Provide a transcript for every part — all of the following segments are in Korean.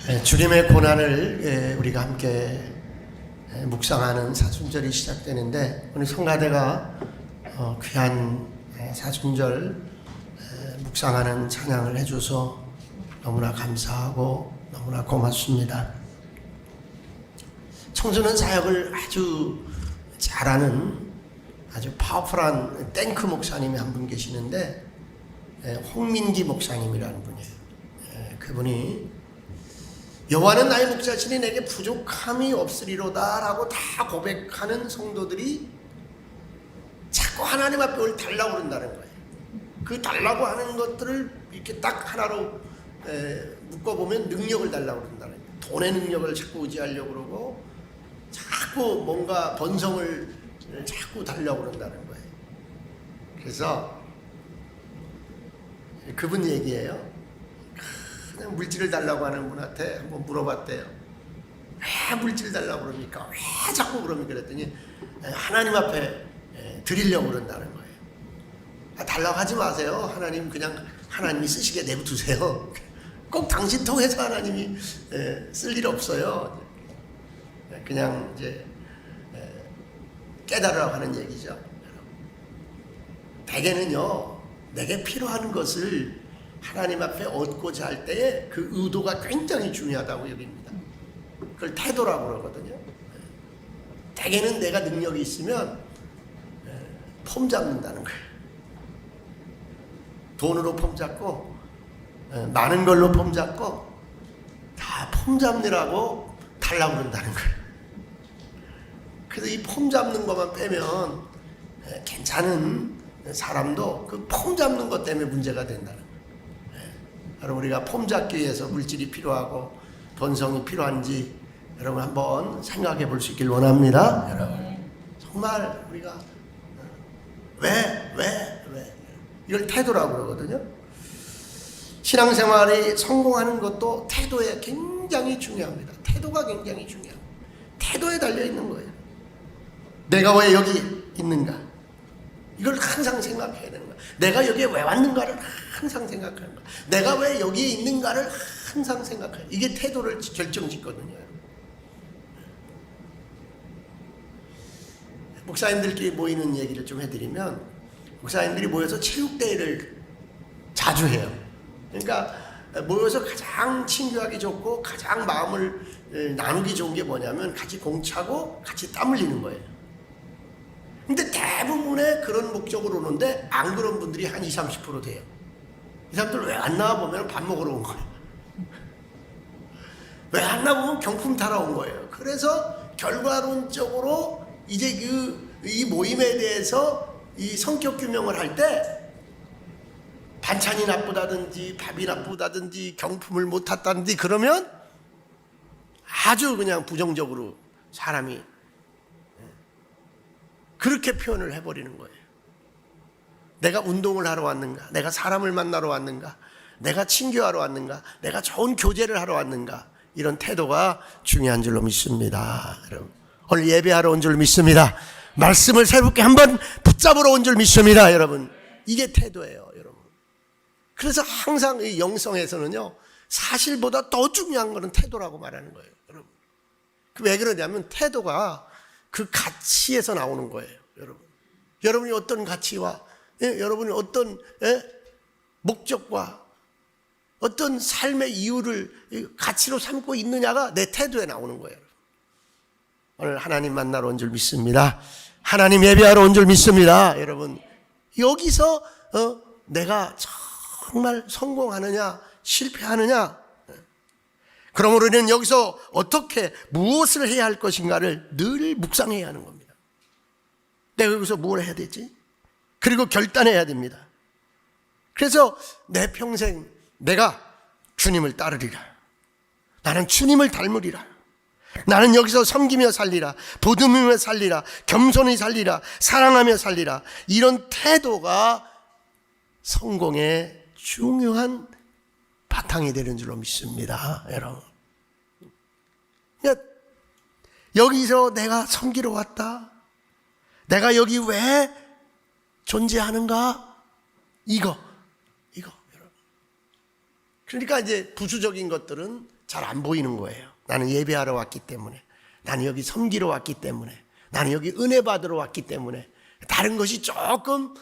주님의 고난을 우리가 함께 묵상하는 사순절이 시작되는데, 오늘 성가대가 귀한 사순절 묵상하는 찬양을 해줘서 너무나 감사하고 너무나 고맙습니다. 청소년 사역을 아주 잘하는 아주 파워풀한 탱크 목사님이 한 분 계시는데, 홍민기 목사님이라는 분이에요. 그분이 여호와는 나의 목자시니 내게 부족함이 없으리로다 라고 다 고백하는 성도들이 자꾸 하나님 앞에 뭘 달라고 그런다는 거예요. 그 달라고 하는 것들을 이렇게 딱 하나로 묶어보면 능력을 달라고 그런다는 거예요. 돈의 능력을 자꾸 의지하려고 그러고 자꾸 뭔가 번성을 자꾸 달라고 그런다는 거예요. 그래서 그분 얘기예요. 그냥 물질을 달라고 하는 분한테 한번 물어봤대요. 왜 물질 달라고 그럽니까? 왜 자꾸 그럽니까? 그랬더니 하나님 앞에 드리려고 그런다는 거예요. 달라고 하지 마세요. 하나님 그냥 하나님이 쓰시게 내버두세요. 꼭 당신 통해서 하나님이 쓸 일 없어요. 그냥 이제 깨달으라고 하는 얘기죠. 대개는요, 내게 필요한 것을 하나님 앞에 얻고자 할 때에 그 의도가 굉장히 중요하다고 여깁니다. 그걸 태도라고 그러거든요. 대개는 내가 능력이 있으면 폼 잡는다는 거예요. 돈으로 폼 잡고 많은 걸로 폼 잡고 다 폼 잡느라고 달라고 그런다는 거예요. 그래서 이 폼 잡는 것만 빼면 괜찮은 사람도 그 폼 잡는 것 때문에 문제가 된다는 거예요. 여러분, 우리가 폼 잡기 위해서 물질이 필요하고 번성이 필요한지 여러분 한번 생각해 볼 수 있길 원합니다. 여러분, 정말 우리가 왜 이걸 태도라고 그러거든요. 신앙생활이 성공하는 것도 태도에 굉장히 중요합니다. 태도가 굉장히 중요합니다. 태도에 달려 있는 거예요. 내가 왜 여기 있는가? 이걸 항상 생각해야 되는 거야. 내가 여기에 왜 왔는가를 항상 생각하는 거야. 내가 왜 여기에 있는가를 항상 생각해요. 이게 태도를 결정짓거든요. 목사님들끼리 모이는 얘기를 좀 해드리면, 목사님들이 모여서 체육대회를 자주 해요. 그러니까 모여서 가장 친교하기 좋고 가장 마음을 나누기 좋은 게 뭐냐면 같이 공차고 같이 땀 흘리는 거예요. 근데 대부분의 그런 목적으로 오는데 안 그런 분들이 한 20-30% 돼요. 이 사람들 왜 안 나와 보면 밥 먹으러 온 거예요. 왜 안 나와 보면 경품 타러 온 거예요. 그래서 결과론적으로 이제 이 모임에 대해서 이 성격 규명을 할 때 반찬이 나쁘다든지 밥이 나쁘다든지 경품을 못 탔다든지 그러면 아주 그냥 부정적으로 사람이 그렇게 표현을 해버리는 거예요. 내가 운동을 하러 왔는가? 내가 사람을 만나러 왔는가? 내가 친교하러 왔는가? 내가 좋은 교제를 하러 왔는가? 이런 태도가 중요한 줄로 믿습니다. 여러분, 오늘 예배하러 온 줄 믿습니다. 말씀을 새롭게 한번 붙잡으러 온 줄 믿습니다. 여러분, 이게 태도예요. 여러분. 그래서 항상 이 영성에서는요, 사실보다 더 중요한 것은 태도라고 말하는 거예요. 여러분, 왜 그러냐면 태도가 그 가치에서 나오는 거예요. 여러분이 어떤 가치와 여러분이 어떤 목적과 어떤 삶의 이유를 가치로 삼고 있느냐가 내 태도에 나오는 거예요. 오늘 하나님 만나러 온 줄 믿습니다. 하나님 예배하러 온 줄 믿습니다. 여러분, 여기서 내가 정말 성공하느냐 실패하느냐, 그러므로 우리는 여기서 어떻게 무엇을 해야 할 것인가를 늘 묵상해야 하는 겁니다. 내가 여기서 뭘 해야 되지? 그리고 결단해야 됩니다. 그래서 내 평생 내가 주님을 따르리라. 나는 주님을 닮으리라. 나는 여기서 섬기며 살리라. 보듬으며 살리라. 겸손히 살리라. 사랑하며 살리라. 이런 태도가 성공의 중요한 바탕이 되는 줄로 믿습니다. 여러분, 여기서 내가 섬기러 왔다, 내가 여기 왜 존재하는가, 이거 여러분. 그러니까 이제 부수적인 것들은 잘 안 보이는 거예요. 나는 예배하러 왔기 때문에, 나는 여기 섬기러 왔기 때문에, 나는 여기 은혜 받으러 왔기 때문에 다른 것이 조금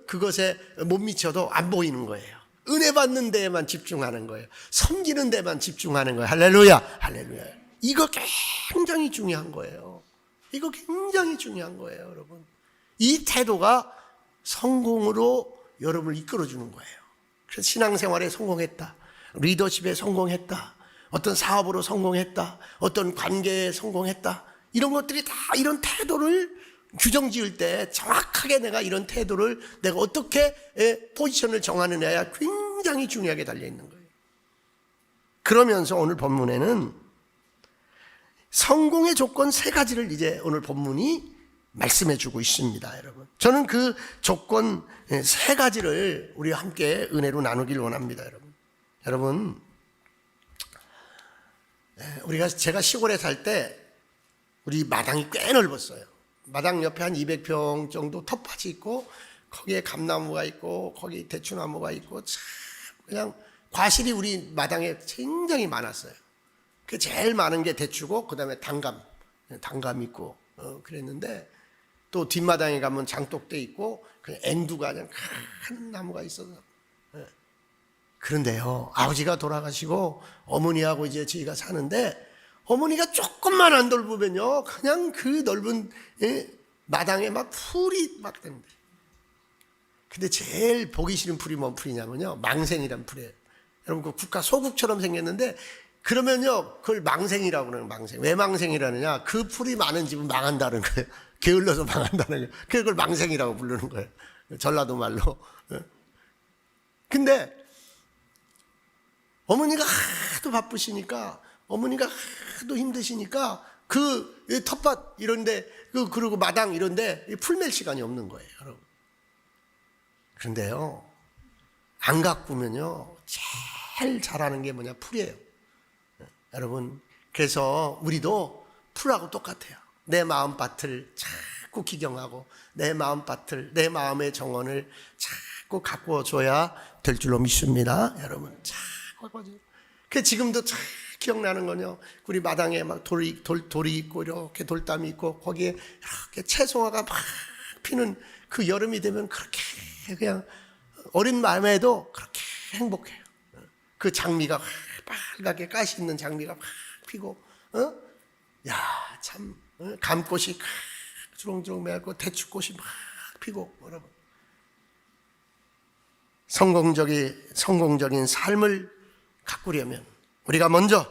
그것에 못 미쳐도 안 보이는 거예요. 은혜 받는 데에만 집중하는 거예요. 섬기는 데만 집중하는 거예요. 할렐루야, 할렐루야. 이거 굉장히 중요한 거예요. 이거 굉장히 중요한 거예요, 여러분. 이 태도가 성공으로 여러분을 이끌어주는 거예요. 그래서 신앙생활에 성공했다, 리더십에 성공했다, 어떤 사업으로 성공했다, 어떤 관계에 성공했다, 이런 것들이 다 이런 태도를 규정 지을 때 정확하게 내가 이런 태도를 내가 어떻게 포지션을 정하느냐야 굉장히 중요하게 달려있는 거예요. 그러면서 오늘 본문에는 성공의 조건 3가지를 이제 오늘 본문이 말씀해 주고 있습니다, 여러분. 저는 그 조건 3가지를 우리와 함께 은혜로 나누길 원합니다, 여러분. 여러분, 제가 시골에 살 때 우리 마당이 꽤 넓었어요. 마당 옆에 한 200평 정도 텃밭이 있고, 거기에 감나무가 있고, 거기 대추나무가 있고, 참 그냥 과실이 우리 마당에 굉장히 많았어요. 그 제일 많은 게 대추고, 그 다음에 단감 있고, 그랬는데, 또 뒷마당에 가면 장독대 있고, 그냥 앵두가 그냥 큰 나무가 있어서. 그런데요, 아버지가 돌아가시고 어머니하고 이제 저희가 사는데, 어머니가 조금만 안 넓으면요, 그냥 그 넓은 마당에 막 풀이 막 됩니다. 근데 제일 보기 싫은 풀이 뭔 풀이냐면요, 망생이란 풀이에요. 여러분, 그 국가 소국처럼 생겼는데, 그러면요, 그걸 망생이라고 그러는 거예요. 망생. 왜 망생이라느냐? 그 풀이 많은 집은 망한다는 거예요. 게을러서 망한다는 거예요. 그걸 망생이라고 부르는 거예요. 전라도 말로. 근데 어머니가 하도 바쁘시니까, 어머니가 하도 힘드시니까 그 텃밭 이런데, 그리고 마당 이런데 풀 맬 시간이 없는 거예요, 여러분. 그런데요, 안 가꾸면요, 제일 잘하는 게 뭐냐? 풀이에요. 여러분, 그래서 우리도 풀하고 똑같아요. 내 마음밭을 자꾸 기경하고, 내 마음밭을, 내 마음의 정원을 자꾸 가꾸어줘야 될 줄로 믿습니다, 여러분. 자꾸 가꾸어줘요. 그 지금도 참 기억나는 건요, 우리 마당에 막 돌이 있고, 이렇게 돌담이 있고, 거기에 이렇게 채송화가 막 피는 그 여름이 되면 그렇게 그냥 어린 마음에도 그렇게 행복해요. 그 장미가 빨갛게 가시 있는 장미가 막 피고, 야, 참, 감꽃이 주렁주렁 매고 대추꽃이 막 피고, 여러분. 성공적인 삶을 가꾸려면, 우리가 먼저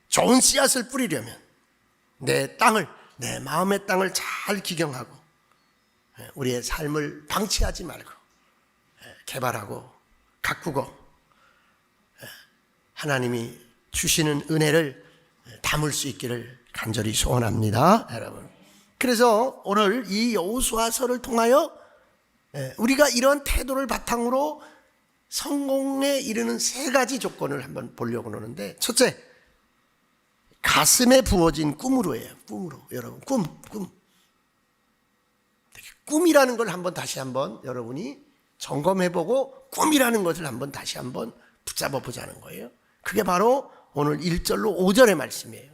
좋은 씨앗을 뿌리려면 내 땅을, 내 마음의 땅을 잘 기경하고, 우리의 삶을 방치하지 말고 개발하고 가꾸고, 하나님이 주시는 은혜를 담을 수 있기를 간절히 소원합니다, 여러분. 그래서 오늘 이 여호수아서를 통하여 우리가 이런 태도를 바탕으로 성공에 이르는 3가지 조건을 한번 보려고 하는데, 첫째, 가슴에 부어진 꿈으로예요. 꿈으로. 여러분, 꿈. 꿈이라는 걸 다시 한번 여러분이 점검해보고, 꿈이라는 것을 다시 한번 붙잡아 보자는 거예요. 그게 바로 오늘 1절로 5절의 말씀이에요.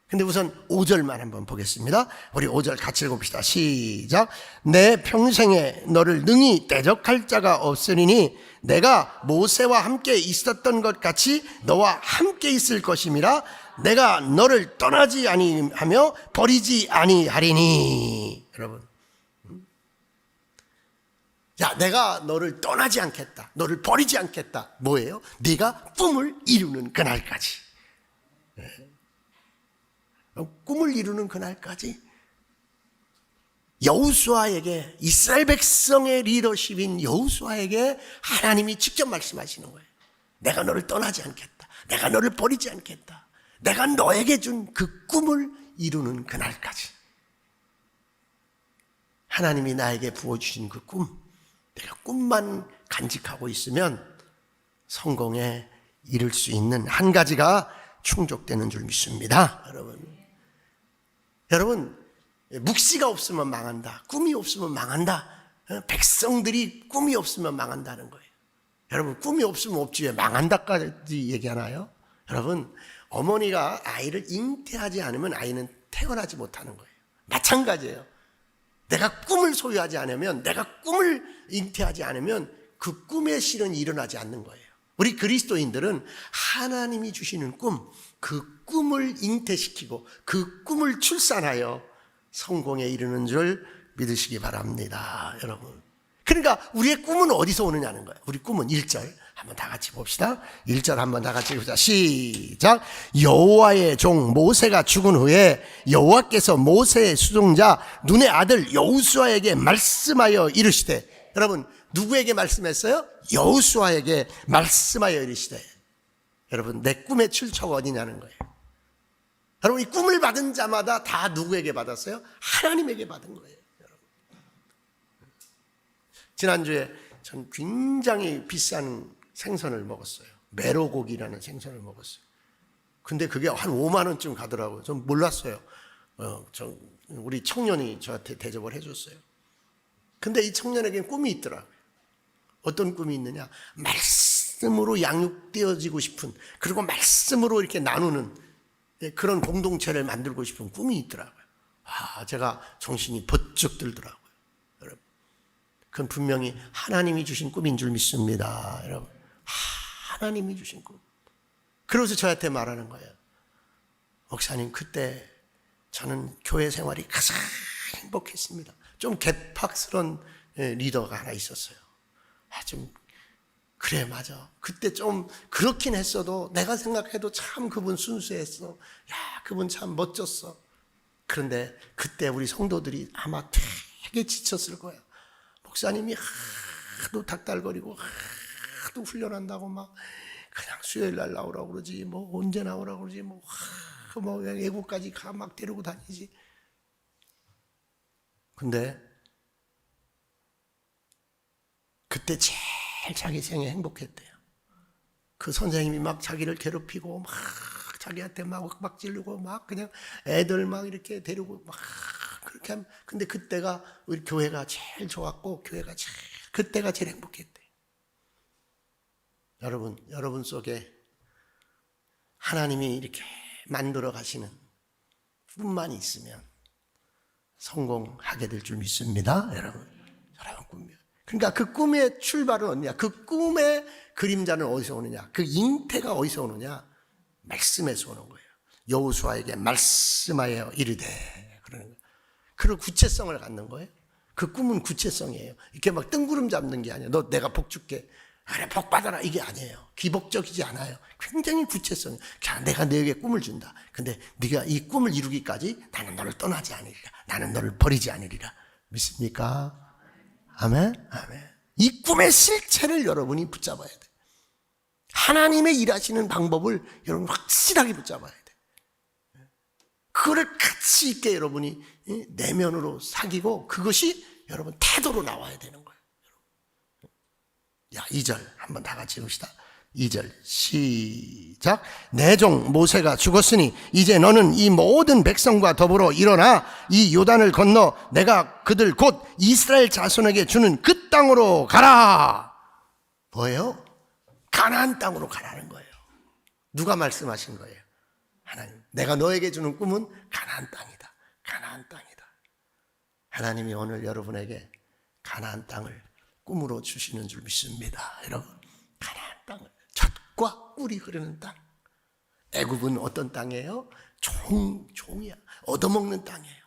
근데 우선 5절만 한번 보겠습니다. 우리 5절 같이 읽어봅시다. 시작. 내 평생에 너를 능히 대적할 자가 없으리니 내가 모세와 함께 있었던 것 같이 너와 함께 있을 것임이라. 내가 너를 떠나지 아니하며 버리지 아니하리니. 여러분, 야, 내가 너를 떠나지 않겠다, 너를 버리지 않겠다. 뭐예요? 네가 꿈을 이루는 그날까지. 꿈을 이루는 그날까지 여호수아에게, 이스라엘 백성의 리더십인 여호수아에게 하나님이 직접 말씀하시는 거예요. 내가 너를 떠나지 않겠다, 내가 너를 버리지 않겠다, 내가 너에게 준 그 꿈을 이루는 그날까지. 하나님이 나에게 부어주신 그 꿈, 내가 꿈만 간직하고 있으면 성공에 이를 수 있는 한 가지가 충족되는 줄 믿습니다, 여러분, 묵시가 없으면 망한다, 꿈이 없으면 망한다, 백성들이 꿈이 없으면 망한다는 거예요. 여러분, 꿈이 없으면 없지 왜 망한다까지 얘기하나요? 여러분, 어머니가 아이를 잉태하지 않으면 아이는 태어나지 못하는 거예요. 마찬가지예요. 내가 꿈을 소유하지 않으면, 내가 꿈을 잉태하지 않으면 그 꿈의 실은 일어나지 않는 거예요. 우리 그리스도인들은 하나님이 주시는 꿈, 그 꿈을 잉태시키고 그 꿈을 출산하여 성공에 이르는 줄 믿으시기 바랍니다, 여러분. 그러니까 우리의 꿈은 어디서 오느냐는 거예요. 우리 꿈은 1절 한번 다 같이 봅시다. 1절 한번 다 같이 보자. 시작. 여호와의 종 모세가 죽은 후에 여호와께서 모세의 수종자 눈의 아들 여호수아에게 말씀하여 이르시되, 여러분 누구에게 말씀했어요? 여호수아에게 말씀하여 이르시되. 여러분, 내 꿈의 출처가 어디냐는 거예요. 여러분, 이 꿈을 받은 자마다 다 누구에게 받았어요? 하나님에게 받은 거예요. 여러분, 지난주에 전 굉장히 비싼 생선을 먹었어요. 메로고기라는 생선을 먹었어요. 근데 그게 한 5만 원쯤 가더라고요. 전 몰랐어요. 우리 청년이 저한테 대접을 해줬어요. 근데 이 청년에게는 꿈이 있더라고요. 어떤 꿈이 있느냐? 말씀으로 양육되어지고 싶은, 그리고 말씀으로 이렇게 나누는 그런 공동체를 만들고 싶은 꿈이 있더라고요. 제가 정신이 번쩍 들더라고요. 여러분, 그건 분명히 하나님이 주신 꿈인 줄 믿습니다. 여러분, 하나님이 주신 꿈. 그러면서 저한테 말하는 거예요. 목사님, 그때 저는 교회 생활이 가장 행복했습니다. 좀 개팍스러운 리더가 하나 있었어요. 좀 그래, 맞아. 그때 좀 그렇긴 했어도 내가 생각해도 참 그분 순수했어. 야, 그분 참 멋졌어. 그런데 그때 우리 성도들이 아마 되게 지쳤을 거야. 목사님이 하도 닥달거리고 하도 훈련한다고 막 그냥 수요일 날 나오라고 그러지, 뭐 언제 나오라고 그러지, 뭐 외국까지 가 막 데리고 다니지. 근데 그때 제일 자기 생에 행복했대요. 그 선생님이 막 자기를 괴롭히고 막 자기한테 막 윽박지르고 막 그냥 애들 막 이렇게 데리고 막 그렇게 하면, 근데 그때가 우리 교회가 제일 좋았고 그때가 제일 행복했대. 여러분 속에 하나님이 이렇게 만들어 가시는 꿈만 있으면 성공하게 될 줄 믿습니다, 여러분. 꿈이요. 그러니까 그 꿈의 출발은 어디냐? 그 꿈의 그림자는 어디서 오느냐? 그 잉태가 어디서 오느냐? 말씀에서 오는 거예요. 여호수아에게 말씀하여 이르되, 그러는 거예요. 그런 구체성을 갖는 거예요. 그 꿈은 구체성이에요. 이렇게 막 뜬구름 잡는 게 아니에요. 너 내가 복 줄게, 그래 복 받아라, 이게 아니에요. 기복적이지 않아요. 굉장히 구체성이에요. 내가 너에게 꿈을 준다. 근데 네가 이 꿈을 이루기까지 나는 너를 떠나지 않으리라. 나는 너를 버리지 않으리라. 믿습니까? 아멘? 아멘. 이 꿈의 실체를 여러분이 붙잡아야 돼. 하나님의 일하시는 방법을 여러분 확실하게 붙잡아야 돼. 그거를 가치 있게 여러분이 내면으로 사귀고 그것이 여러분 태도로 나와야 되는 거예요. 야, 2절 한번 다 같이 읽읍시다. 2절 시작. 내 종 모세가 죽었으니 이제 너는 이 모든 백성과 더불어 일어나 이 요단을 건너 내가 그들 곧 이스라엘 자손에게 주는 그 땅으로 가라. 뭐예요? 가나안 땅으로 가라는 거예요. 누가 말씀하신 거예요? 하나님. 내가 너에게 주는 꿈은 가나안 땅이다. 가나안 땅이다. 하나님이 오늘 여러분에게 가나안 땅을 꿈으로 주시는 줄 믿습니다. 여러분, 가나안 땅을, 젖과 꿀이 흐르는 땅. 애굽은 어떤 땅이에요? 종이야. 얻어먹는 땅이에요.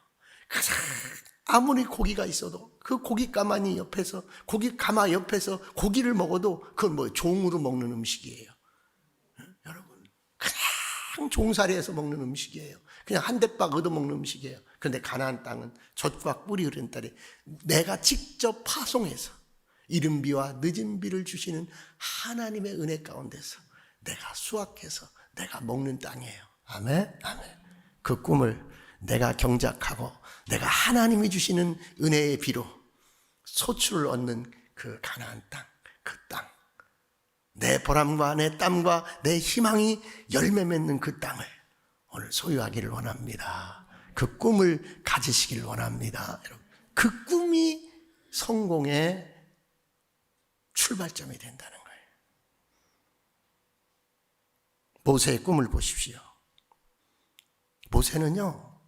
아무리 고기가 있어도 그 고기 가마니 옆에서, 고기 가마 옆에서 고기를 먹어도 그건 뭐 종으로 먹는 음식이에요. 여러분, 그냥 종살이에서 먹는 음식이에요. 그냥 한 대박 얻어먹는 음식이에요. 그런데 가나안 땅은 젖과 꿀이 흐르는 땅에 내가 직접 파송해서 이른 비와 늦은 비를 주시는 하나님의 은혜 가운데서 내가 수확해서 내가 먹는 땅이에요. 아멘? 아멘. 그 꿈을 내가 경작하고 내가 하나님이 주시는 은혜의 비로 소출을 얻는 그 가나안 땅, 그 땅. 내 보람과 내 땀과 내 희망이 열매 맺는 그 땅을 오늘 소유하기를 원합니다. 그 꿈을 가지시기를 원합니다. 여러분, 그 꿈이 성공의 출발점이 된다는 거예요. 모세의 꿈을 보십시오. 모세는요,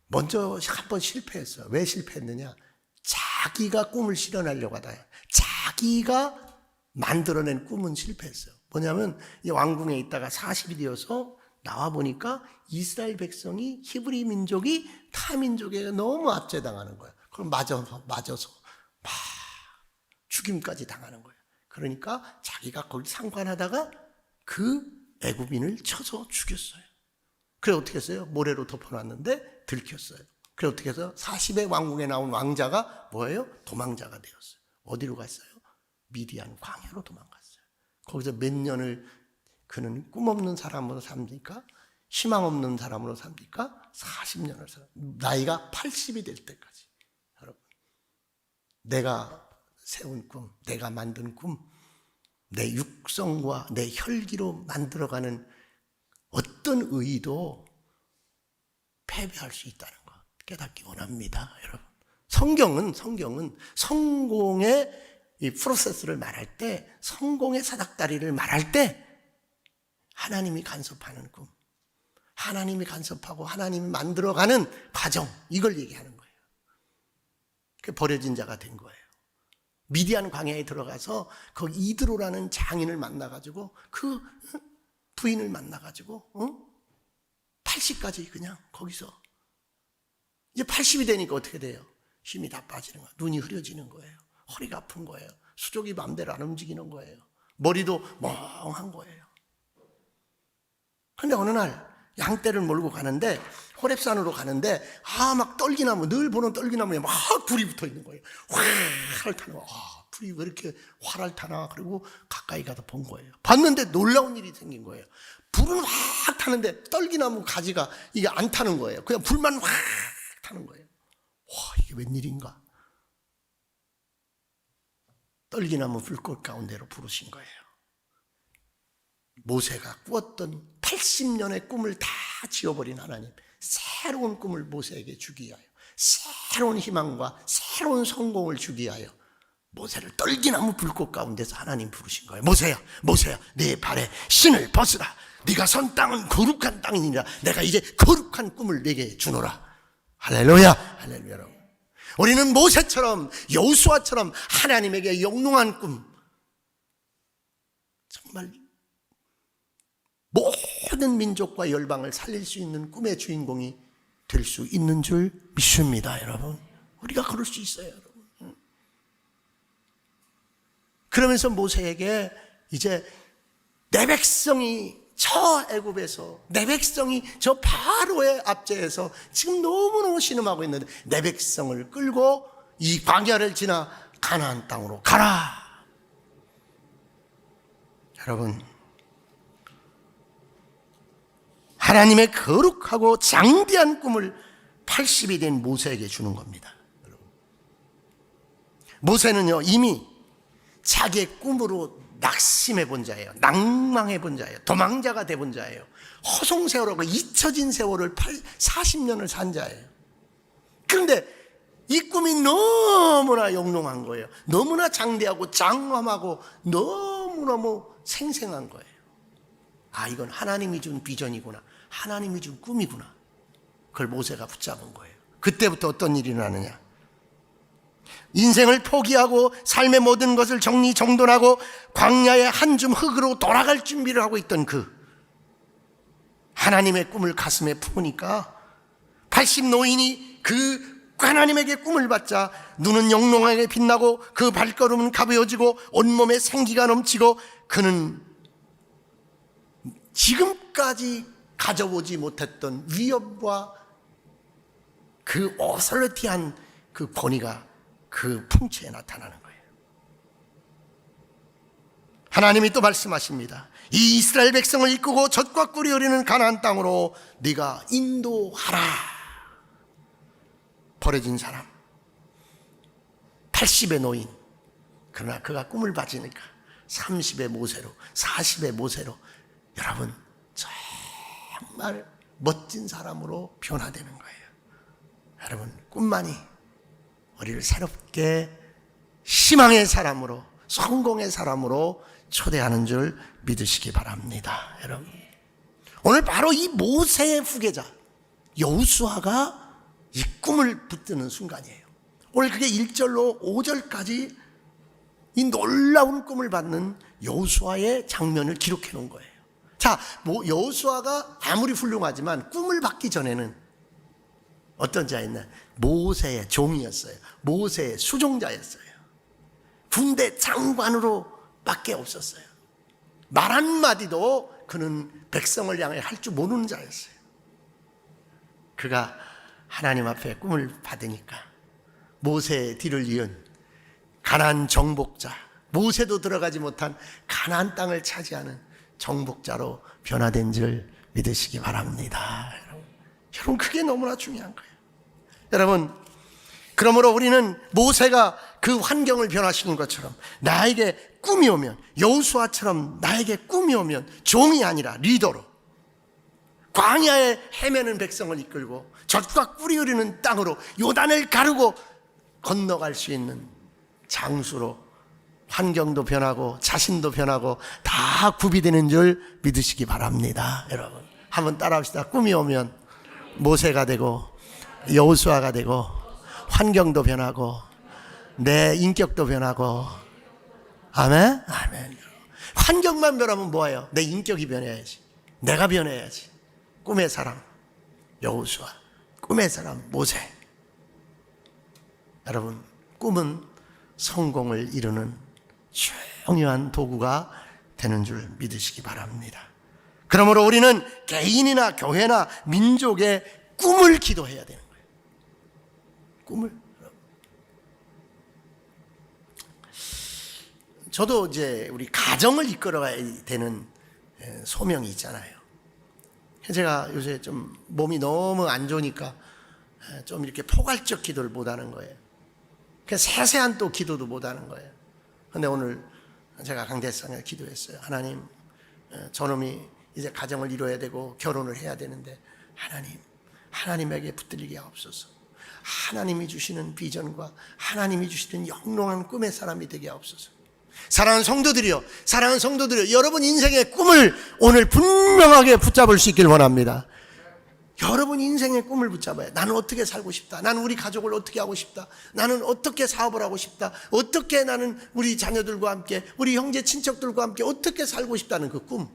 먼저 한번 실패했어요. 왜 실패했느냐? 자기가 꿈을 실현하려고 하다가 자기가 만들어낸 꿈은 실패했어요. 뭐냐면 이 왕궁에 있다가 40이 되어서 나와 보니까 이스라엘 백성이 히브리 민족이 타 민족에 너무 압제당하는 거예요. 그럼 맞아서 막 죽임까지 당하는 거예요. 그러니까 자기가 거기 상관하다가 그 애굽인을 쳐서 죽였어요. 그래 어떻게 했어요? 모래로 덮어놨는데 들켰어요. 그래 어떻게 해서 40의 왕궁에 나온 왕자가 뭐예요? 도망자가 되었어요. 어디로 갔어요? 미디안 광야로 도망갔어요. 거기서 몇 년을 그는 꿈 없는 사람으로 삽니까? 희망 없는 사람으로 삽니까? 40년을 살아. 나이가 80이 될 때까지. 여러분, 내가 세운 꿈, 내가 만든 꿈, 내 육성과 내 혈기로 만들어가는 어떤 의의도 패배할 수 있다는 거 깨닫기 원합니다, 여러분. 성경은 성공의 이 프로세스를 말할 때, 성공의 사닥다리를 말할 때 하나님이 간섭하는 꿈, 하나님이 간섭하고 하나님이 만들어가는 과정, 이걸 얘기하는 거예요. 그 버려진 자가 된 거예요. 미디안 광야에 들어가서 거기 이드로라는 장인을 만나가지고 그 부인을 만나가지고 80까지 그냥 거기서 이제 80이 되니까 어떻게 돼요? 힘이 다 빠지는 거예요. 눈이 흐려지는 거예요. 허리가 아픈 거예요. 수족이 마음대로 안 움직이는 거예요. 머리도 멍한 거예요. 그런데 어느 날 양떼를 몰고 가는데 호렙산으로 가는데 막 떨기나무, 늘 보는 떨기나무에 막 불이 붙어 있는 거예요. 활 타는 거예요. 불이 왜 이렇게 활을 타나? 그리고 가까이 가서 본 거예요. 봤는데 놀라운 일이 생긴 거예요. 불은 확 타는데 떨기나무 가지가 이게 안 타는 거예요. 그냥 불만 확 타는 거예요. 와, 이게 웬일인가? 떨기나무 불꽃 가운데로 부르신 거예요. 모세가 꾸었던 80년의 꿈을 다 지워버린 하나님, 새로운 꿈을 모세에게 주기 위하여, 새로운 희망과 새로운 성공을 주기 위하여 모세를 떨기나무 불꽃 가운데서 하나님 부르신 거예요. 모세야, 모세야, 네 발에 신을 벗으라. 네가 선 땅은 거룩한 땅이니라. 내가 이제 거룩한 꿈을 네게 주노라. 할렐루야, 할렐루야. 우리는 모세처럼 여호수아처럼 하나님에게 영롱한 꿈, 정말 모든 민족과 열방을 살릴 수 있는 꿈의 주인공이 될 수 있는 줄 믿습니다, 여러분. 우리가 그럴 수 있어요, 여러분. 그러면서 모세에게 이제 내 백성이 저 애굽에서, 내 백성이 저 바로의 압제에서 지금 너무너무 신음하고 있는데 내 백성을 끌고 이 광야를 지나 가나안 땅으로 가라. 여러분, 하나님의 거룩하고 장대한 꿈을 80이 된 모세에게 주는 겁니다. 모세는요, 이미 자기의 꿈으로 낙심해 본 자예요. 낭망해 본 자예요. 도망자가 돼 본 자예요. 허송세월하고 잊혀진 세월을 40년을 산 자예요. 그런데 이 꿈이 너무나 영롱한 거예요. 너무나 장대하고 장엄하고 너무너무 생생한 거예요. 이건 하나님이 준 비전이구나. 하나님이 준 꿈이구나. 그걸 모세가 붙잡은 거예요. 그때부터 어떤 일이 나느냐? 인생을 포기하고 삶의 모든 것을 정리정돈하고 광야의 한 줌 흙으로 돌아갈 준비를 하고 있던 그 하나님의 꿈을 가슴에 품으니까 80 노인이 그 하나님에게 꿈을 받자 눈은 영롱하게 빛나고 그 발걸음은 가벼워지고 온몸에 생기가 넘치고 그는 지금까지 가져보지 못했던 위협과 그 어설티한 그 권위가 그 풍채에 나타나는 거예요. 하나님이 또 말씀하십니다. 이 이스라엘 백성을 이끌고 젖과 꿀이 흐르는 가나안 땅으로 네가 인도하라. 버려진 사람, 80의 노인, 그러나 그가 꿈을 가지니까 30의 모세로, 40의 모세로 여러분 정말 멋진 사람으로 변화되는 거예요. 여러분, 꿈만이 우리를 새롭게 희망의 사람으로, 성공의 사람으로 초대하는 줄 믿으시기 바랍니다. 여러분. 오늘 바로 이 모세의 후계자 여호수아가 이 꿈을 붙드는 순간이에요. 오늘 그게 1절로 5절까지 이 놀라운 꿈을 받는 여호수아의 장면을 기록해 놓은 거예요. 자, 여호수아가 아무리 훌륭하지만 꿈을 받기 전에는 어떤 자였나? 모세의 종이었어요. 모세의 수종자였어요. 군대 장관으로 밖에 없었어요. 말 한마디도 그는 백성을 향해 할 줄 모르는 자였어요. 그가 하나님 앞에 꿈을 받으니까 모세의 뒤를 이은 가나안 정복자, 모세도 들어가지 못한 가나안 땅을 차지하는 정복자로 변화된 줄 믿으시기 바랍니다. 여러분, 그게 너무나 중요한 거예요. 여러분, 그러므로 우리는 모세가 그 환경을 변화시킨 것처럼 나에게 꿈이 오면, 여호수아처럼 나에게 꿈이 오면 종이 아니라 리더로 광야에 헤매는 백성을 이끌고 젖과 꿀이 흐르는 땅으로 요단을 가르고 건너갈 수 있는 장수로 환경도 변하고 자신도 변하고 다 구비되는 줄 믿으시기 바랍니다. 여러분, 한번 따라합시다. 꿈이 오면 모세가 되고 여호수아가 되고 환경도 변하고 내 인격도 변하고. 아멘? 아멘. 환경만 변하면 뭐예요? 내 인격이 변해야지. 내가 변해야지. 꿈의 사람 여호수아, 꿈의 사람 모세. 여러분, 꿈은 성공을 이루는 중요한 도구가 되는 줄 믿으시기 바랍니다. 그러므로 우리는 개인이나 교회나 민족의 꿈을 기도해야 되는 거예요. 꿈을. 저도 이제 우리 가정을 이끌어가야 되는 소명이 있잖아요. 제가 요새 좀 몸이 너무 안 좋으니까 좀 이렇게 포괄적 기도를 못 하는 거예요. 세세한 또 기도도 못 하는 거예요. 근데 오늘 제가 강대상에 기도했어요. 하나님, 저놈이 이제 가정을 이뤄야 되고 결혼을 해야 되는데 하나님에게 붙들리게 하옵소서. 하나님이 주시는 비전과 하나님이 주시는 영롱한 꿈의 사람이 되게 하옵소서. 사랑하는 성도들이요, 여러분 인생의 꿈을 오늘 분명하게 붙잡을 수 있길 원합니다. 여러분 인생의 꿈을 붙잡아요. 나는 어떻게 살고 싶다. 나는 우리 가족을 어떻게 하고 싶다. 나는 어떻게 사업을 하고 싶다. 어떻게 나는 우리 자녀들과 함께, 우리 형제 친척들과 함께 어떻게 살고 싶다는 그 꿈.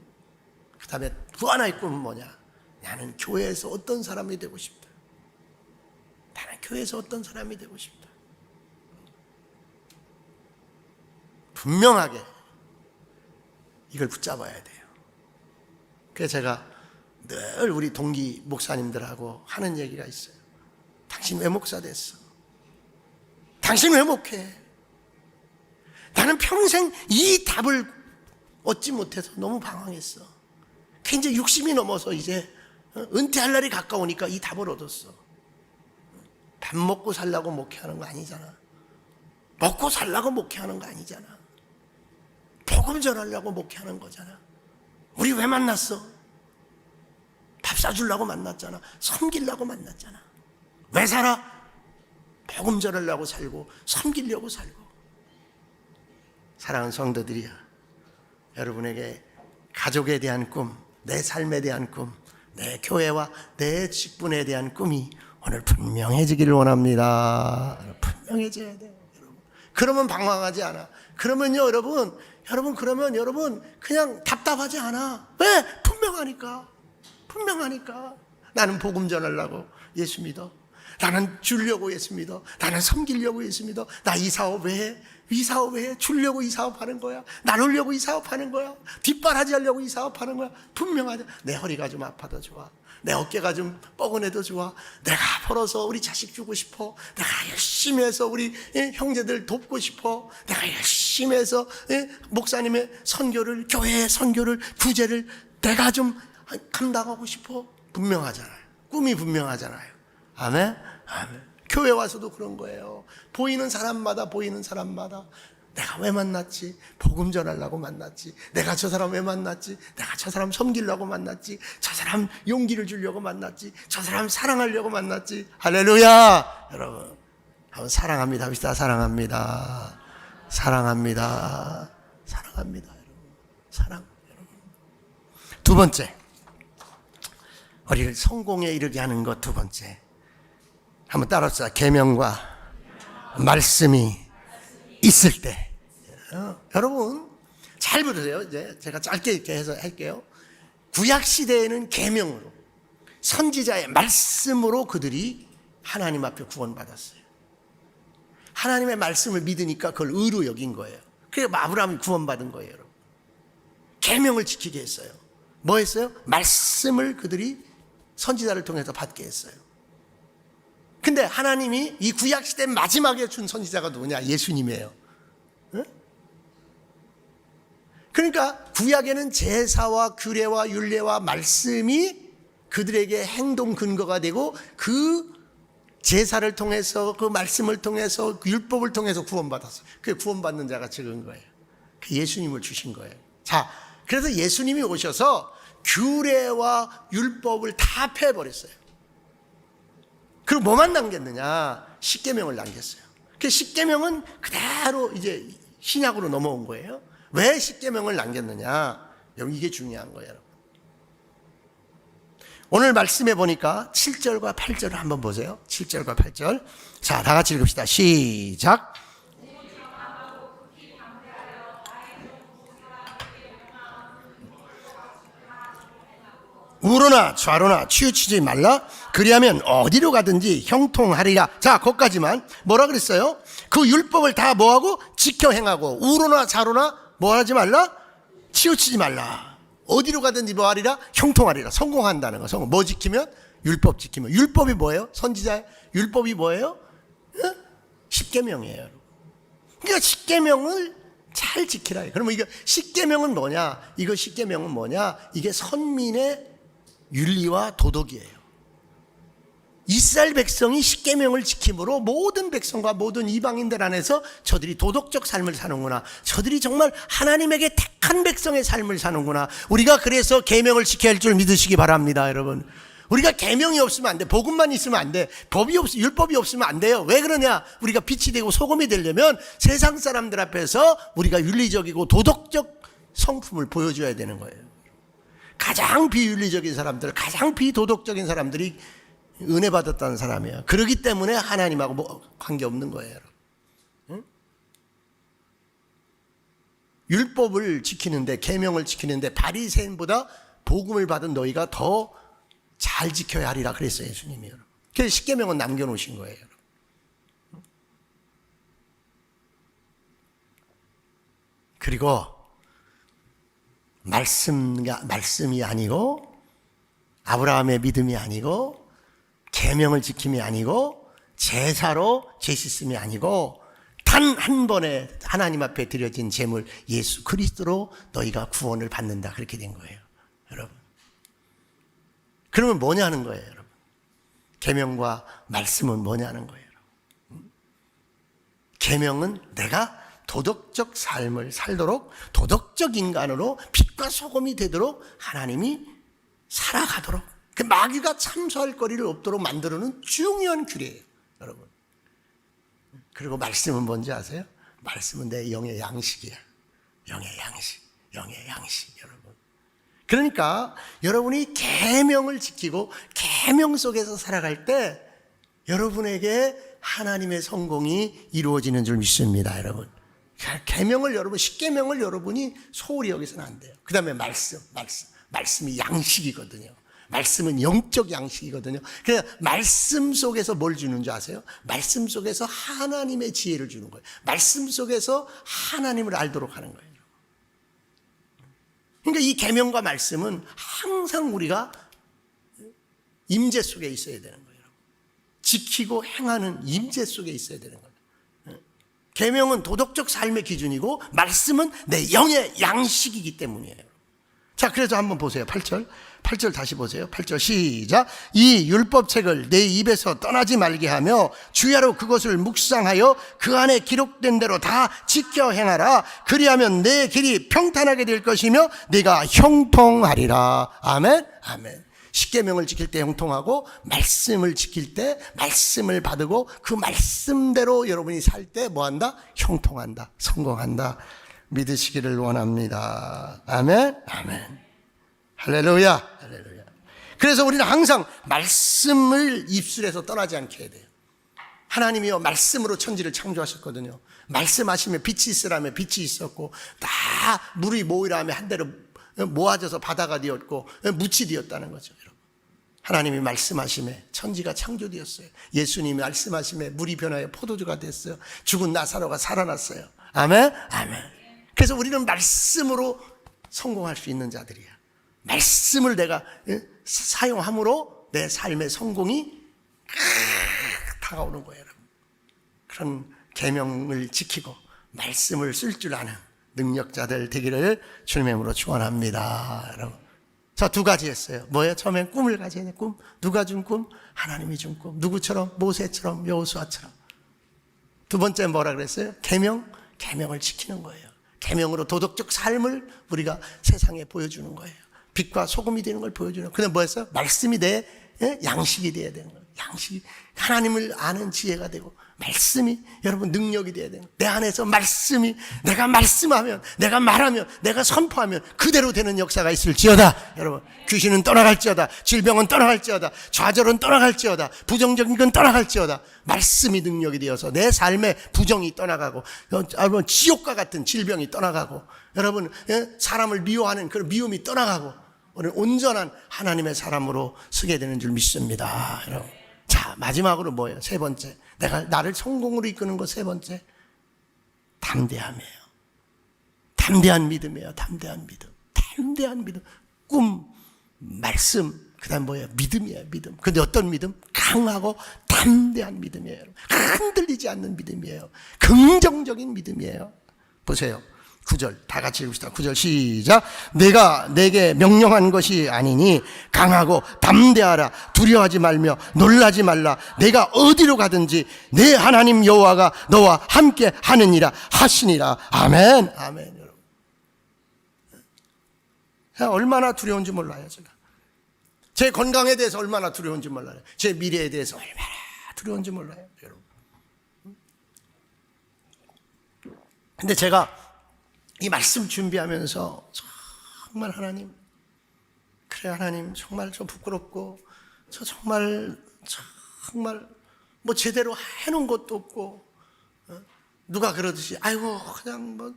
그 다음에 그 하나의 꿈은 뭐냐? 나는 교회에서 어떤 사람이 되고 싶다. 나는 교회에서 어떤 사람이 되고 싶다. 분명하게 이걸 붙잡아야 돼요. 그래서 제가 늘 우리 동기 목사님들하고 하는 얘기가 있어요. 당신 왜 목사 됐어? 당신 왜 목회? 나는 평생 이 답을 얻지 못해서 너무 방황했어. 이제 60이 넘어서 이제 은퇴할 날이 가까우니까 이 답을 얻었어. 밥 먹고 살라고 목회하는 거 아니잖아. 먹고 살라고 목회하는 거 아니잖아. 복음 전하려고 목회하는 거잖아. 우리 왜 만났어? 밥 사주려고 만났잖아. 섬기려고 만났잖아. 왜 살아? 복음 전하려고 살고 섬기려고 살고. 사랑하는 성도들이여, 여러분에게 가족에 대한 꿈, 내 삶에 대한 꿈, 내 교회와 내 직분에 대한 꿈이 오늘 분명해지기를 원합니다. 분명해져야 돼요, 여러분. 그러면 방황하지 않아. 그러면요, 여러분 그냥 답답하지 않아. 왜? 분명하니까. 나는 복음 전하려고 예수 믿어. 나는 주려고 예수 믿어. 나는 섬기려고 예수 믿어. 나 이 사업 왜 해? 이 사업 왜 해? 주려고 이 사업하는 거야. 나누려고 이 사업하는 거야. 뒷바라지 하려고 이 사업하는 거야. 분명하죠. 내 허리가 좀 아파도 좋아. 내 어깨가 좀 뻐근해도 좋아. 내가 벌어서 우리 자식 주고 싶어. 내가 열심히 해서 우리 형제들 돕고 싶어. 내가 열심히 해서 목사님의 선교를, 교회의 선교를, 구제를 내가 좀 감당하고 싶어. 분명하잖아요. 꿈이 분명하잖아요. 아멘? 아멘. 교회 와서도 그런 거예요. 보이는 사람마다 내가 왜 만났지? 복음 전하려고 만났지. 내가 저 사람 왜 만났지? 내가 저 사람 섬기려고 만났지. 저 사람 용기를 주려고 만났지. 저 사람 사랑하려고 만났지. 할렐루야! 여러분, 한번 사랑합니다 합시다. 사랑합니다. 여러분. 사랑. 여러분. 두 번째, 우리를 성공에 이르게 하는 것 두 번째. 한번 따라합시다. 계명과 말씀이 있을 때. 여러분 잘 들으세요. 이제 제가 짧게 이렇게 해서 할게요. 구약 시대에는 계명으로, 선지자의 말씀으로 그들이 하나님 앞에 구원받았어요. 하나님의 말씀을 믿으니까 그걸 의로 여긴 거예요. 그래서 아브라함이 구원받은 거예요. 여러분. 계명을 지키게 했어요. 뭐 했어요? 말씀을 그들이 선지자를 통해서 받게 했어요. 근데 하나님이 이 구약 시대 마지막에 준 선지자가 누구냐? 예수님이에요. 응? 그러니까 구약에는 제사와 규례와 율례와 말씀이 그들에게 행동 근거가 되고, 그 제사를 통해서, 그 말씀을 통해서, 그 율법을 통해서 구원받았어요. 그 구원받는 자가 적은 거예요. 그 예수님을 주신 거예요. 자, 그래서 예수님이 오셔서 규례와 율법을 다 폐해버렸어요. 그리고 뭐만 남겼느냐? 십계명을 남겼어요. 그 십계명은 그대로 이제 신약으로 넘어온 거예요. 왜 십계명을 남겼느냐? 여기 이게 중요한 거예요, 여러분. 오늘 말씀해 보니까 7절과 8절을 한번 보세요. 7절과 8절. 자, 다 같이 읽읍시다. 시작. 우로나 좌로나 치우치지 말라. 그리하면 어디로 가든지 형통하리라. 자, 거기까지만. 뭐라 그랬어요? 그 율법을 다 뭐하고? 지켜 행하고. 우로나 좌로나 뭐 하지 말라? 치우치지 말라. 어디로 가든지 뭐 하리라? 형통하리라. 성공한다는 거. 성공. 뭐 지키면? 율법 지키면. 율법이 뭐예요? 선지자의 율법이 뭐예요? 십계명이에요. 그러니까 십계명을 잘 지키라. 그러면 이거 십계명은 뭐냐? 이거 십계명은 뭐냐? 이게 선민의 윤리와 도덕이에요. 이스라엘 백성이 십계명을 지킴으로 모든 백성과 모든 이방인들 안에서 저들이 도덕적 삶을 사는구나. 저들이 정말 하나님에게 택한 백성의 삶을 사는구나. 우리가 그래서 계명을 지켜야 할 줄 믿으시기 바랍니다, 여러분. 우리가 계명이 없으면 안 돼. 복음만 있으면 안 돼. 율법이 없으면 안 돼요. 왜 그러냐? 우리가 빛이 되고 소금이 되려면 세상 사람들 앞에서 우리가 윤리적이고 도덕적 성품을 보여줘야 되는 거예요. 가장 비윤리적인 사람들, 가장 비도덕적인 사람들이 은혜 받았다는 사람이에요. 그렇기 때문에 하나님하고 뭐 관계없는 거예요. 응? 율법을 지키는데, 계명을 지키는데 바리새인보다 복음을 받은 너희가 더 잘 지켜야 하리라 그랬어요, 예수님이. 그래서 십계명은 남겨놓으신 거예요. 그리고 말씀이 아니고, 아브라함의 믿음이 아니고, 계명을 지킴이 아니고, 제사로 죄 씻음이 아니고, 단 한 번에 하나님 앞에 드려진 제물 예수 그리스도로 너희가 구원을 받는다. 그렇게 된 거예요, 여러분. 그러면 뭐냐는 거예요, 여러분. 계명과 말씀은 뭐냐는 거예요, 여러분. 계명은 내가 도덕적 삶을 살도록, 도덕적 인간으로 빛과 소금이 되도록 하나님이 살아가도록, 그 마귀가 참소할 거리를 없도록 만들어놓은 중요한 규례예요, 여러분. 그리고 말씀은 뭔지 아세요? 말씀은 내 영의 양식이야. 영의 양식, 여러분. 그러니까 여러분이 계명을 지키고 계명 속에서 살아갈 때 여러분에게 하나님의 성공이 이루어지는 줄 믿습니다, 여러분. 계명을 여러분, 십계명을 여러분이 소홀히 여기서는 안 돼요. 그 다음에 말씀이 양식이거든요. 말씀은 영적 양식이거든요. 그래서 말씀 속에서 뭘 주는 줄 아세요? 말씀 속에서 하나님의 지혜를 주는 거예요. 말씀 속에서 하나님을 알도록 하는 거예요. 그러니까 이 계명과 말씀은 항상 우리가 임재 속에 있어야 되는 거예요. 지키고 행하는 임재 속에 있어야 되는 거예요. 계명은 도덕적 삶의 기준이고 말씀은 내 영의 양식이기 때문이에요. 자, 그래서 한번 보세요. 8절 다시 보세요. 8절 시작. 이 율법책을 내 입에서 떠나지 말게 하며 주야로 그것을 묵상하여 그 안에 기록된 대로 다 지켜 행하라. 그리하면 내 길이 평탄하게 될 것이며 네가 형통하리라. 아멘. 아멘. 십계명을 지킬 때 형통하고, 말씀을 지킬 때 말씀을 받고, 그 말씀대로 여러분이 살 때 뭐한다? 형통한다. 성공한다. 믿으시기를 원합니다. 아멘. 아멘. 할렐루야. 할렐루야. 그래서 우리는 항상 말씀을 입술에서 떠나지 않게 해야 돼요. 하나님이요 말씀으로 천지를 창조하셨거든요. 말씀하시면 빛이 있으라며 빛이 있었고, 다 물이 모이라며 한대로 모아져서 바다가 되었고 묻이 되었다는 거죠. 여러분, 하나님이 말씀하심에 천지가 창조되었어요. 예수님이 말씀하심에 물이 변하여 포도주가 됐어요. 죽은 나사로가 살아났어요. 아멘? 아멘. 그래서 우리는 말씀으로 성공할 수 있는 자들이야. 말씀을 내가 사용함으로 내 삶의 성공이 다가오는 거예요. 여러분, 그런 계명을 지키고 말씀을 쓸 줄 아는 능력자들 되기를 주님의 이름으로 축원합니다. 여러분, 자, 두 가지 했어요. 뭐예요? 처음엔 꿈을 가져야 돼. 꿈. 누가 준 꿈? 하나님이 준 꿈. 누구처럼? 모세처럼, 여호수아처럼. 두 번째 뭐라 그랬어요? 계명을 지키는 거예요. 계명으로 도덕적 삶을 우리가 세상에 보여주는 거예요. 빛과 소금이 되는 걸 보여주는 거예요. 근데 뭐였어요? 말씀이 내 양식이 돼야 되는 거예요. 양식이 하나님을 아는 지혜가 되고, 말씀이 여러분 능력이 돼야 되는 거예요. 내 안에서 말씀이, 내가 말씀하면, 내가 말하면, 내가 선포하면 그대로 되는 역사가 있을지어다. 여러분, 귀신은 떠나갈지어다, 질병은 떠나갈지어다, 좌절은 떠나갈지어다, 부정적인 건 떠나갈지어다. 말씀이 능력이 되어서 내 삶의 부정이 떠나가고, 여러분 지옥과 같은 질병이 떠나가고, 여러분 사람을 미워하는 그런 미움이 떠나가고, 우리는 온전한 하나님의 사람으로 서게 되는 줄 믿습니다. 여러분, 자, 마지막으로 뭐예요? 세 번째, 나를 성공으로 이끄는 것 세 번째, 담대함이에요. 담대한 믿음이에요. 담대한 믿음. 꿈, 말씀, 그 다음 뭐예요? 믿음이에요. 믿음. 근데 어떤 믿음? 강하고 담대한 믿음이에요. 흔들리지 않는 믿음이에요. 긍정적인 믿음이에요. 보세요. 9절 다 같이 읽읍시다. 9절 시작. 내가 내게 명령한 것이 아니니 강하고 담대하라. 두려워하지 말며 놀라지 말라. 내가 어디로 가든지 내 하나님 여호와가 너와 함께 하느니라 하시니라. 아멘. 아멘. 여러분, 얼마나 두려운지 몰라요. 제가 제 건강에 대해서 얼마나 두려운지 몰라요. 제 미래에 대해서 얼마나 두려운지 몰라요. 여러분, 근데 제가 이 말씀 준비하면서 정말 하나님, 그래 하나님, 정말 저 부끄럽고, 저 정말 뭐 제대로 해놓은 것도 없고, 누가 그러듯이 아이고 그냥 뭐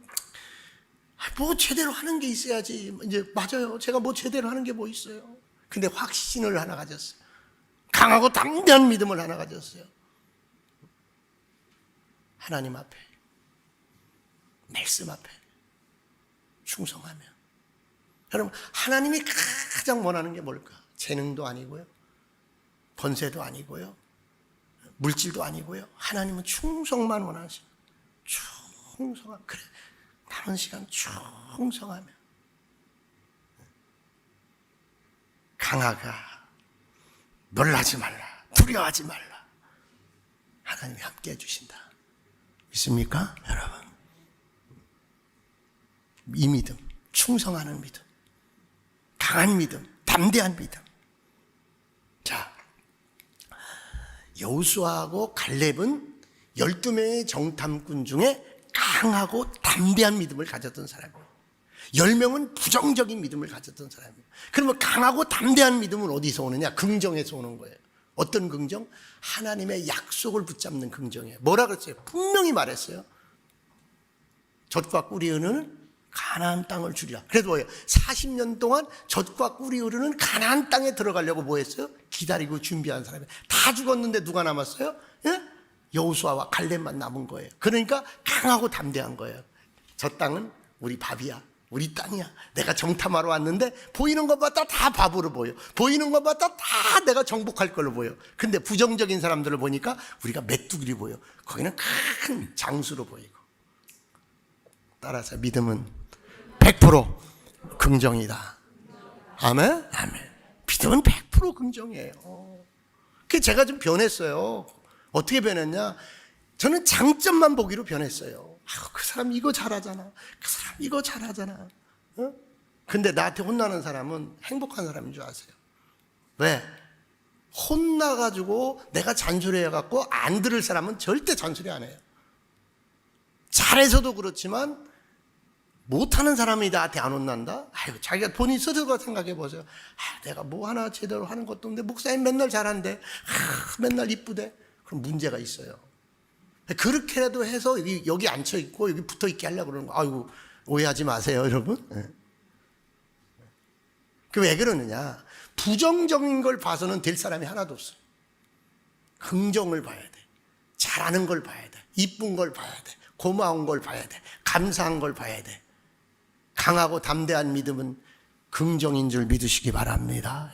제대로 하는 게 있어야지. 이제 맞아요. 제가 뭐 제대로 하는 게 뭐 있어요. 근데 확신을 하나 가졌어요. 강하고 담대한 믿음을 하나 가졌어요. 하나님 앞에, 말씀 앞에 충성하면, 여러분, 하나님이 가장 원하는 게 뭘까? 재능도 아니고요, 권세도 아니고요, 물질도 아니고요. 하나님은 충성만 원하시고, 충성하면, 그래, 남은 시간 충성하면, 강하가 놀라지 말라, 두려워하지 말라. 하나님이 함께 해주신다. 믿습니까, 여러분? 이 믿음, 충성하는 믿음, 강한 믿음, 담대한 믿음. 자, 여호수아하고 갈렙은 12명의 정탐꾼 중에 강하고 담대한 믿음을 가졌던 사람이에요. 10명은 부정적인 믿음을 가졌던 사람이에요. 그러면 강하고 담대한 믿음은 어디서 오느냐? 긍정에서 오는 거예요. 어떤 긍정? 하나님의 약속을 붙잡는 긍정이에요. 뭐라 그랬어요? 분명히 말했어요. 젖과 꿀이 흐르는 가나안 땅을 주리라. 그래도 뭐예요? 40년 동안 젖과 꿀이 흐르는 가나안 땅에 들어가려고 뭐 했어요? 기다리고 준비한 사람이에요. 다 죽었는데 누가 남았어요? 예? 여호수아와 갈렙만 남은 거예요. 그러니까 강하고 담대한 거예요. 저 땅은 우리 밥이야, 우리 땅이야. 내가 정탐하러 왔는데 보이는 것마다 다 밥으로 보여. 보이는 것마다 다 내가 정복할 걸로 보여. 근데 부정적인 사람들을 보니까 우리가 메뚜기리 보여. 거기는 큰 장수로 보이고. 따라서 믿음은 100% 긍정이다. 아멘? 아멘. 믿음은 100% 긍정이에요. 그래서 제가 좀 변했어요. 어떻게 변했냐? 저는 장점만 보기로 변했어요. 그 사람 이거 잘하잖아. 그 사람 이거 잘하잖아. 근데 나한테 혼나는 사람은 행복한 사람인 줄 아세요? 왜? 혼나가지고 내가 잔소리해갖고 안 들을 사람은 절대 잔소리 안 해요. 잘해서도 그렇지만 못하는 사람이 나한테 안 혼난다? 아이고, 자기가 본인 스스로 생각해 보세요. 내가 뭐 하나 제대로 하는 것도 없는데 목사님 맨날 잘한대. 맨날 이쁘대. 그럼 문제가 있어요. 그렇게라도 해서 여기 앉혀 있고 여기 붙어 있게 하려고 그러는 거. 아이고, 오해하지 마세요, 여러분. 그 왜 그러느냐? 부정적인 걸 봐서는 될 사람이 하나도 없어. 긍정을 봐야 돼. 잘하는 걸 봐야 돼. 이쁜 걸 봐야 돼. 고마운 걸 봐야 돼. 감사한 걸 봐야 돼. 강하고 담대한 믿음은 긍정인 줄 믿으시기 바랍니다.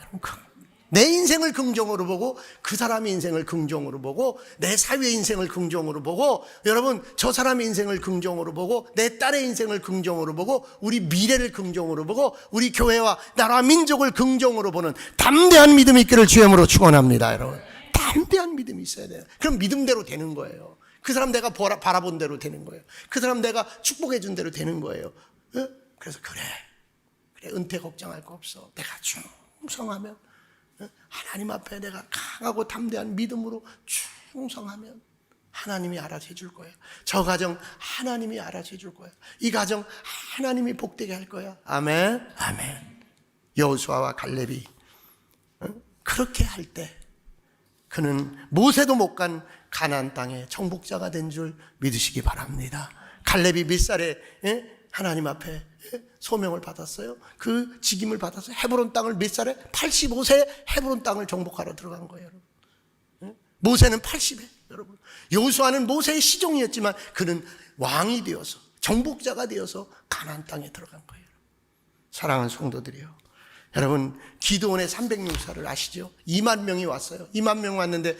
내 인생을 긍정으로 보고 그 사람의 인생을 긍정으로 보고 내 사위의 인생을 긍정으로 보고 여러분 저 사람의 인생을 긍정으로 보고 내 딸의 인생을 긍정으로 보고 우리 미래를 긍정으로 보고 우리 교회와 나라 민족을 긍정으로 보는 담대한 믿음이 있기를 주님으로 축원합니다. 여러분 담대한 믿음이 있어야 돼요. 그럼 믿음대로 되는 거예요. 그 사람 내가 바라본 대로 되는 거예요. 그 사람 내가 축복해 준 대로 되는 거예요. 그래서 그래 은퇴 걱정할 거 없어. 내가 충성하면 하나님 앞에 내가 강하고 담대한 믿음으로 충성하면 하나님이 알아서 해줄 거야. 저 가정 하나님이 알아서 해줄 거야. 이 가정 하나님이 복되게 할 거야. 아멘. 아멘. 여호수아와 갈렙이 그렇게 할 때 그는 모세도 못 간 가나안 땅의 정복자가 된 줄 믿으시기 바랍니다. 갈렙이 몇 살에 하나님 앞에 소명을 받았어요. 그 직임을 받았어요. 헤브론 땅을 몇 살에? 85세에 헤브론 땅을 정복하러 들어간 거예요. 여러분. 모세는 80에 여러분. 여호수아는 모세의 시종이었지만 그는 왕이 되어서 정복자가 되어서 가나안 땅에 들어간 거예요. 사랑하는 성도들이요. 여러분 기드온의 300용사를 아시죠? 2만 명이 왔어요. 2만 명 왔는데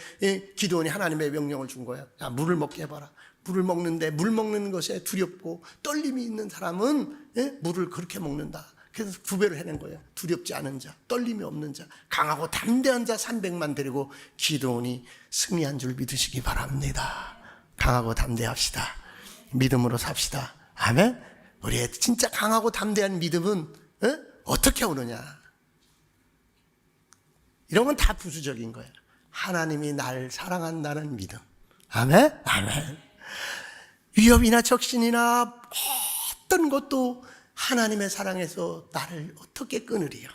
기드온이 하나님의 명령을 준 거예요. 야, 물을 먹게 해봐라. 물을 먹는데 물 먹는 것에 두렵고 떨림이 있는 사람은 물을 그렇게 먹는다. 그래서 구별을 해낸 거예요. 두렵지 않은 자, 떨림이 없는 자, 강하고 담대한 자 300만 데리고 기드온이 승리한 줄 믿으시기 바랍니다. 강하고 담대합시다. 믿음으로 삽시다. 아멘. 우리의 진짜 강하고 담대한 믿음은 어떻게 오느냐? 이런 건 다 부수적인 거예요. 하나님이 날 사랑한다는 믿음. 아멘. 아멘. 위협이나 적신이나 어떤 것도 하나님의 사랑에서 나를 어떻게 끊으리요?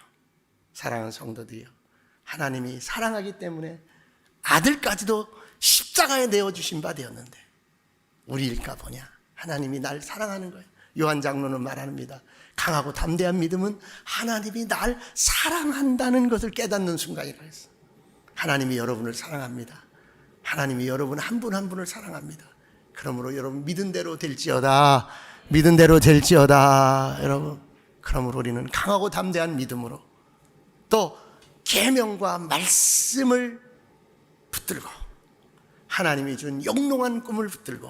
사랑하는 성도들이요. 하나님이 사랑하기 때문에 아들까지도 십자가에 내어주신 바 되었는데 우리일까 보냐? 하나님이 날 사랑하는 거예요. 요한 장로는 말합니다. 강하고 담대한 믿음은 하나님이 날 사랑한다는 것을 깨닫는 순간이라고 했어요. 하나님이 여러분을 사랑합니다. 하나님이 여러분 한 분 한 분을 사랑합니다. 그러므로 여러분 믿은 대로 될지어다. 믿은 대로 될지어다. 여러분 그러므로 우리는 강하고 담대한 믿음으로 또 계명과 말씀을 붙들고 하나님이 준 영롱한 꿈을 붙들고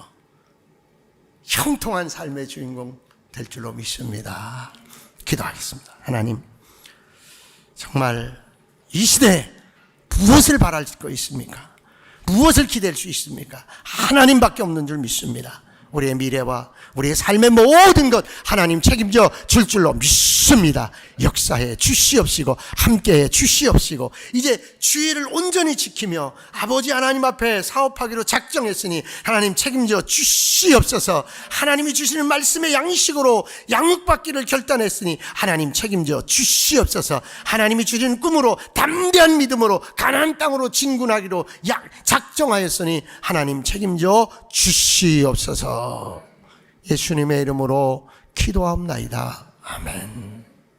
형통한 삶의 주인공 될 줄로 믿습니다. 기도하겠습니다. 하나님 정말 이 시대에 무엇을 바랄 거 있습니까? 무엇을 기댈 수 있습니까? 하나님밖에 없는 줄 믿습니다. 우리의 미래와 우리의 삶의 모든 것 하나님 책임져 줄 줄로 믿습니다. 역사해 주시옵시고 함께해 주시옵시고 이제 주의를 온전히 지키며 아버지 하나님 앞에 사업하기로 작정했으니 하나님 책임져 주시옵소서. 하나님이 주시는 말씀의 양식으로 양육받기를 결단했으니 하나님 책임져 주시옵소서. 하나님이 주시는 꿈으로 담대한 믿음으로 가나안 땅으로 진군하기로 작정하였으니 하나님 책임져 주시옵소서. 예수님의 이름으로 기도하옵나이다. 아멘.